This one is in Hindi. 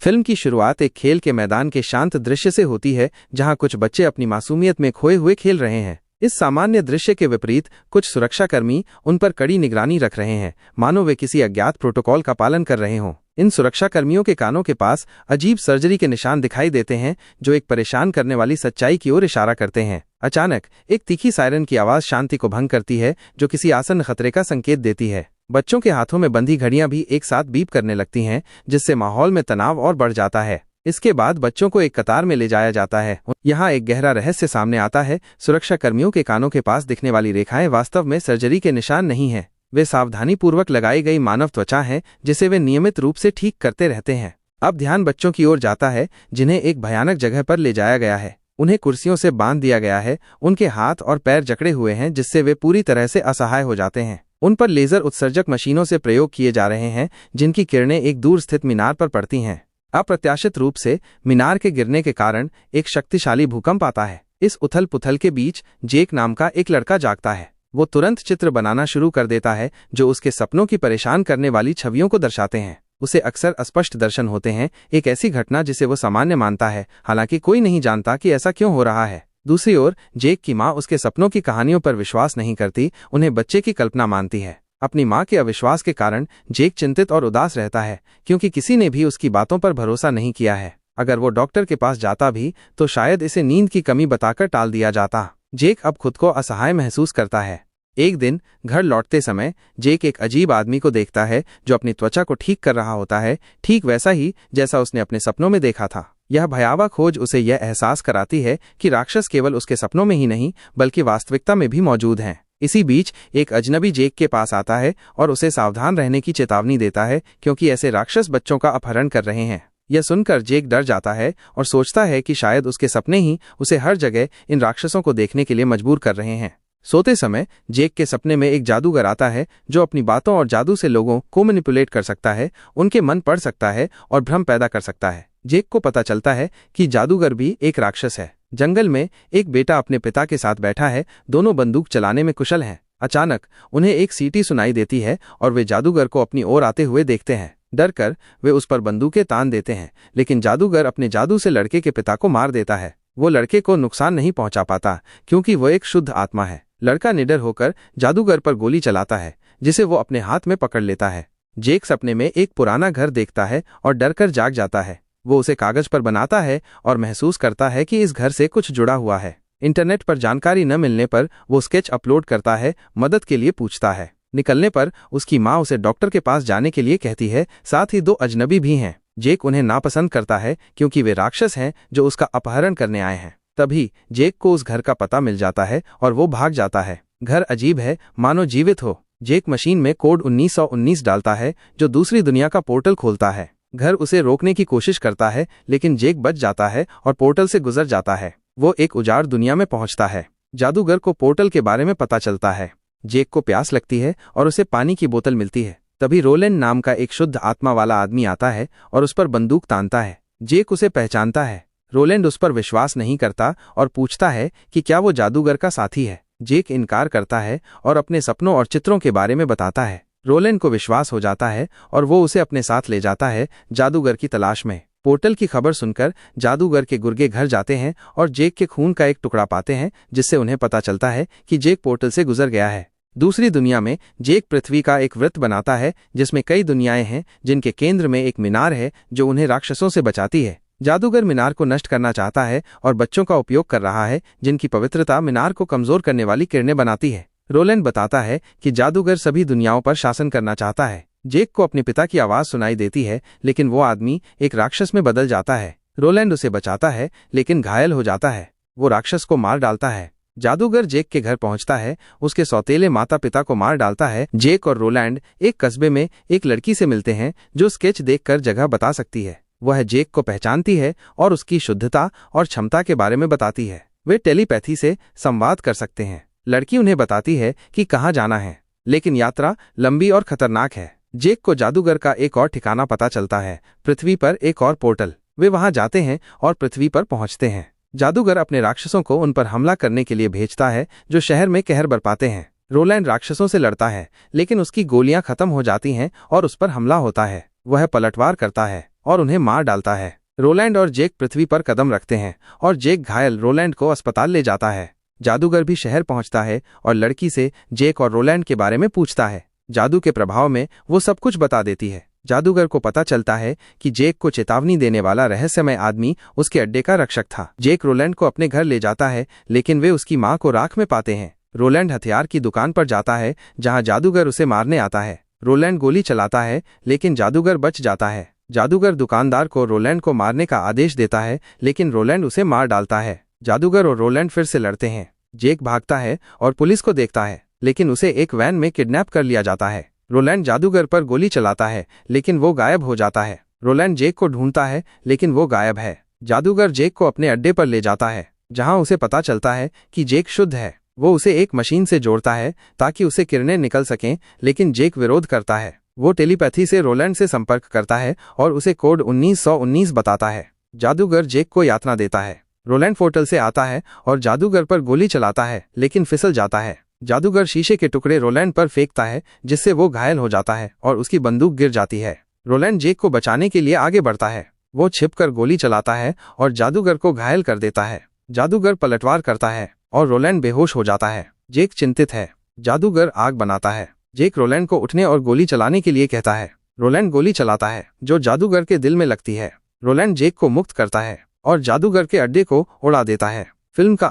फिल्म की शुरुआत एक खेल के मैदान के शांत दृश्य से होती है, जहां कुछ बच्चे अपनी मासूमियत में खोए हुए खेल रहे हैं। इस सामान्य दृश्य के विपरीत कुछ सुरक्षाकर्मी उन पर कड़ी निगरानी रख रहे हैं, मानो वे किसी अज्ञात प्रोटोकॉल का पालन कर रहे हों। इन सुरक्षाकर्मियों के कानों के पास अजीब सर्जरी के निशान दिखाई देते हैं, जो एक परेशान करने वाली सच्चाई की ओर इशारा करते हैं। अचानक एक तीखी सायरन की आवाज शांति को भंग करती है, जो किसी आसन्न खतरे का संकेत देती है। बच्चों के हाथों में बंधी घड़ियां भी एक साथ बीप करने लगती हैं, जिससे माहौल में तनाव और बढ़ जाता है। इसके बाद बच्चों को एक कतार में ले जाया जाता है। यहाँ एक गहरा रहस्य सामने आता है। सुरक्षाकर्मियों के कानों के पास दिखने वाली रेखाएं वास्तव में सर्जरी के निशान नहीं हैं। वे सावधानीपूर्वक लगाई गई मानव त्वचा है, जिसे वे नियमित रूप से ठीक करते रहते हैं। अब ध्यान बच्चों की ओर जाता है, जिन्हें एक भयानक जगह पर ले जाया गया है। उन्हें कुर्सियों से बांध दिया गया है। उनके हाथ और पैर जकड़े हुए हैं, जिससे वे पूरी तरह से असहाय हो जाते हैं। उन पर लेजर उत्सर्जक मशीनों से प्रयोग किए जा रहे हैं, जिनकी किरणें एक दूर स्थित मीनार पर पड़ती हैं। अप्रत्याशित रूप से मीनार के गिरने के कारण एक शक्तिशाली भूकंप आता है। इस उथल पुथल के बीच जेक नाम का एक लड़का जागता है। वो तुरंत चित्र बनाना शुरू कर देता है, जो उसके सपनों की परेशान करने वाली छवियों को दर्शाते हैं। उसे अक्सर अस्पष्ट दर्शन होते हैं, एक ऐसी घटना जिसे वो सामान्य मानता है, हालांकि कोई नहीं जानता कि ऐसा क्यों हो रहा है। दूसरी ओर जेक की माँ उसके सपनों की कहानियों पर विश्वास नहीं करती, उन्हें बच्चे की कल्पना मानती है। अपनी माँ के अविश्वास के कारण जेक चिंतित और उदास रहता है, क्योंकि किसी ने भी उसकी बातों पर भरोसा नहीं किया है। अगर वो डॉक्टर के पास जाता भी तो शायद इसे नींद की कमी बताकर टाल दिया जाता। जेक अब खुद को असहाय महसूस करता है। एक दिन घर लौटते समय जेक एक अजीब आदमी को देखता है, जो अपनी त्वचा को ठीक कर रहा होता है, ठीक वैसा ही जैसा उसने अपने सपनों में देखा था। यह भयावह खोज उसे यह एहसास कराती है कि राक्षस केवल उसके सपनों में ही नहीं, बल्कि वास्तविकता में भी मौजूद हैं। इसी बीच एक अजनबी जेक के पास आता है और उसे सावधान रहने की चेतावनी देता है, क्योंकि ऐसे राक्षस बच्चों का अपहरण कर रहे हैं। यह सुनकर जेक डर जाता है और सोचता है कि शायद उसके सपने ही उसे हर जगह इन राक्षसों को देखने के लिए मजबूर कर रहे हैं। सोते समय जेक के सपने में एक जादूगर आता है, जो अपनी बातों और जादू से लोगों को मैनिपुलेट कर सकता है, उनके मन पढ़ सकता है और भ्रम पैदा कर सकता है। जेक को पता चलता है कि जादूगर भी एक राक्षस है। जंगल में एक बेटा अपने पिता के साथ बैठा है, दोनों बंदूक चलाने में कुशल हैं। अचानक उन्हें एक सीटी सुनाई देती है और वे जादूगर को अपनी ओर आते हुए देखते हैं। डर कर वे उस पर बंदूकें तान देते हैं, लेकिन जादूगर अपने जादू से लड़के के पिता को मार देता है। वो लड़के को नुकसान नहीं पहुंचा पाता, क्योंकि वो एक शुद्ध आत्मा है। लड़का निडर होकर जादूगर पर गोली चलाता है, जिसे वो अपने हाथ में पकड़ लेता है। जेक सपने में एक पुराना घर देखता है और डर कर जाग जाता है। वो उसे कागज पर बनाता है और महसूस करता है कि इस घर से कुछ जुड़ा हुआ है। इंटरनेट पर जानकारी न मिलने पर वो स्केच अपलोड करता है, मदद के लिए पूछता है। निकलने पर उसकी माँ उसे डॉक्टर के पास जाने के लिए कहती है, साथ ही 2 अजनबी भी हैं। जेक उन्हें नापसंद करता है, क्योंकि वे राक्षस हैं जो उसका अपहरण करने आए हैं। तभी जेक को उस घर का पता मिल जाता है और वो भाग जाता है। घर अजीब है, मानो जीवित हो। जेक मशीन में कोड 1919 डालता है, जो दूसरी दुनिया का पोर्टल खोलता है। घर उसे रोकने की कोशिश करता है, लेकिन जेक बच जाता है और पोर्टल से गुजर जाता है। वो एक उजाड़ दुनिया में पहुंचता है। जादूगर को पोर्टल के बारे में पता चलता है। जेक को प्यास लगती है और उसे पानी की बोतल मिलती है। तभी रोलैंड नाम का एक शुद्ध आत्मा वाला आदमी आता है और उस पर बंदूक तानता है। जेक उसे पहचानता है। रोलैंड उस पर विश्वास नहीं करता और पूछता है कि क्या वो जादूगर का साथी है। जेक इनकार करता है और अपने सपनों और चित्रों के बारे में बताता है। रोलैंड को विश्वास हो जाता है और वो उसे अपने साथ ले जाता है, जादूगर की तलाश में। पोर्टल की खबर सुनकर जादूगर के गुर्गे घर जाते हैं और जेक के खून का एक टुकड़ा पाते हैं, जिससे उन्हें पता चलता है कि जेक पोर्टल से गुजर गया है। दूसरी दुनिया में जेक पृथ्वी का एक वृत्त बनाता है, जिसमें कई दुनियाएं हैं, जिनके केंद्र में एक मीनार है, जो उन्हें राक्षसों से बचाती है। जादूगर मीनार को नष्ट करना चाहता है और बच्चों का उपयोग कर रहा है, जिनकी पवित्रता मीनार को कमजोर करने वाली किरणें बनाती है। रोलैंड बताता है कि जादूगर सभी दुनियाओं पर शासन करना चाहता है। जेक को अपने पिता की आवाज सुनाई देती है, लेकिन वो आदमी एक राक्षस में बदल जाता है। रोलैंड उसे बचाता है, लेकिन घायल हो जाता है। वो राक्षस को मार डालता है। जादूगर जेक के घर पहुंचता है, उसके सौतेले माता पिता को मार डालता है। जेक और रोलैंड एक कस्बे में एक लड़की से मिलते हैं, जो स्केच देखकर जगह बता सकती है। वह जेक को पहचानती है और उसकी शुद्धता और क्षमता के बारे में बताती है। वे टेलीपैथी से संवाद कर सकते हैं। लड़की उन्हें बताती है कि कहाँ जाना है, लेकिन यात्रा लंबी और खतरनाक है। जेक को जादूगर का एक और ठिकाना पता चलता है, पृथ्वी पर एक और पोर्टल। वे वहां जाते हैं और पृथ्वी पर पहुंचते हैं। जादूगर अपने राक्षसों को उन पर हमला करने के लिए भेजता है, जो शहर में कहर बरपाते हैं। रोलैंड राक्षसों से लड़ता है, लेकिन उसकी गोलियां खत्म हो जाती हैं और उस पर हमला होता है। वह पलटवार करता है। और उन्हें मार डालता है। रोलैंड और जेक पृथ्वी पर कदम रखते हैं और जेक घायल रोलैंड को अस्पताल ले जाता है। जादूगर भी शहर पहुंचता है और लड़की से जेक और रोलैंड के बारे में पूछता है। जादू के प्रभाव में वो सब कुछ बता देती है। जादूगर को पता चलता है कि जेक को चेतावनी देने वाला रहस्यमय आदमी उसके अड्डे का रक्षक था। जेक रोलैंड को अपने घर ले जाता है, लेकिन वे उसकी मां को राख में पाते हैं। रोलैंड हथियार की दुकान पर जाता है जहां जादूगर उसे मारने आता है। रोलैंड गोली चलाता है, लेकिन जादूगर बच जाता है। जादूगर दुकानदार को रोलैंड को मारने का आदेश देता है, लेकिन रोलैंड उसे मार डालता है। जादूगर और रोलैंड फिर से लड़ते हैं। जेक भागता है और पुलिस को देखता है, लेकिन उसे एक वैन में किडनैप कर लिया जाता है। रोलैंड जादूगर पर गोली चलाता है, लेकिन वो गायब हो जाता है। रोलैंड जेक को ढूंढता है, लेकिन वो गायब है। जादूगर जेक को अपने अड्डे पर ले जाता है, जहां उसे पता चलता है कि जेक शुद्ध है। वो उसे एक मशीन से जोड़ता है ताकि उसे किरणें निकल सकें, लेकिन जेक विरोध करता है। वो टेलीपैथी से रोलैंड से संपर्क करता है और उसे कोड 1919 बताता है। जादूगर जेक को यातना देता है। रोलैंड पोर्टल से आता है और जादूगर पर गोली चलाता है, लेकिन फिसल जाता है। जादूगर शीशे के टुकड़े रोलैंड पर फेंकता है, जिससे वो घायल हो जाता है और उसकी बंदूक गिर जाती है। रोलैंड जेक को बचाने के लिए आगे बढ़ता है। वो छिपकर गोली चलाता है और जादूगर को घायल कर देता है। जादूगर पलटवार करता है और रोलैंड बेहोश हो जाता है। जेक चिंतित है। जादूगर आग बनाता है। जेक रोलैंड को उठने और गोली चलाने के लिए कहता है। रोलैंड गोली चलाता है, जो जादूगर के दिल में लगती है। रोलैंड जेक को मुक्त करता है और जादूगर के अड्डे को उड़ा देता है। फिल्म का